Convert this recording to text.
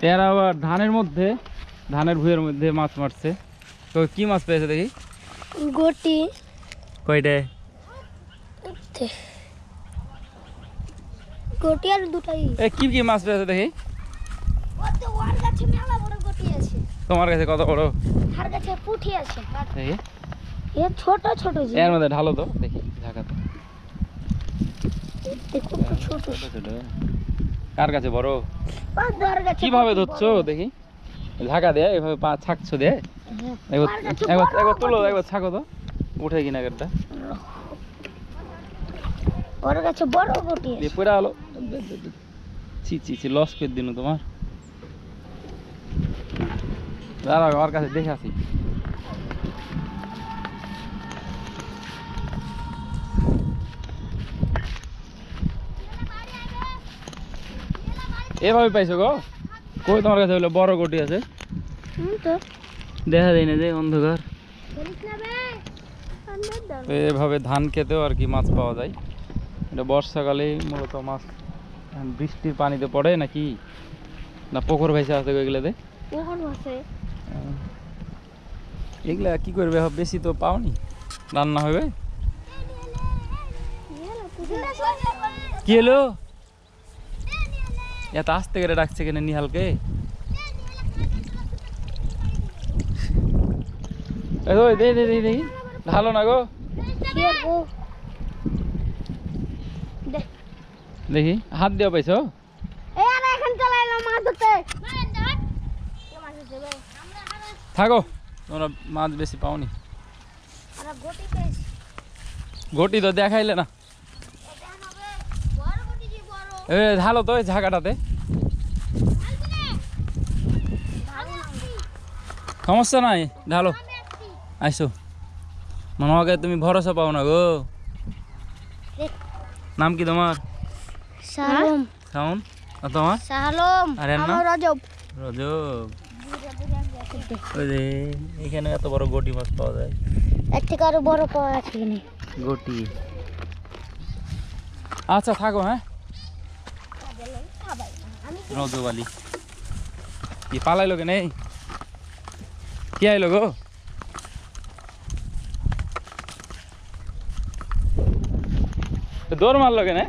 এরা আবার ধানের ভুঁইয়ের মধ্যে মাছ মারছে। তো কি মাছ পেয়েছে দেখি? গটি। কয়টায়? গটি আর দুটাই। কি কি মাছ পেয়েছে দেখি? ওর কাছে মেলা বড় গটি আছে। তোমার কাছে কত বড়? আর কাছে পুঁটি আছে। দেখি এ ছোট ছোট জি। এর মধ্যে ঢালো তো দেখি ঝাঁকাতে। দেখো ছোট ছোট। কার কাছে বড়? ওর কাছে। কিভাবে ধরছো দেখি? ঝাঁকা দেয় এভাবে পা ছাকছো দেয়? একবার তুলো, একবার ছাকো তো, উঠে কিনা গেটটা। ওর কাছে বড় গটি আছে। পুরা আলো ছি লস করে দিন তোমার। দাঁড়াও ওর কাছে দেখে আসি। এভাবে পাইছো গো? কই তোমার কাছে হলো বড় গটি আছে? তো দেখা যায় না যে অন্ধকার। তো এভাবে ধান খেতেও আর কি মাছ পাওয়া যায়। এটা বর্ষাকালেই মূলত মাছ। বৃষ্টির পানিতে পড়ে নাকি না পুকুর ভাইসা আছে এগুলাতে? পুকুর আছে। এগুলা কি করবে বেশি তো পাওনি, রান্না হবে। কি হলো এত আস্তে করে ডাকছে কেন নিহালকে? দেখি ভালো না গো, দেখি হাত দিয়ে পাইছো? থাকো, তোমরা মাছ বেশি পাওনি। গটি তো দেখাইলে না। ঢালো তো ঝাঁকাটাতে, সমস্যা নাই, ঢালো। আইসো মামাকে তুমি ভরসা পাও না গো। নাম কি তোমার? শালম। শাওন। আর তোমার? শালম। আর এর নাম? আমার রজব। রজব। ওই যে এখানে এত বড় গটি মাছ পাওয়া যায়। এর থেকে আরো বড় পাওয়া আছে এখানে। গটি। আচ্ছা থাকো, হ্যাঁ। রজব আলী কি পালাইলো কেন? কি আইলো গো? দৌড় মারলো কেন?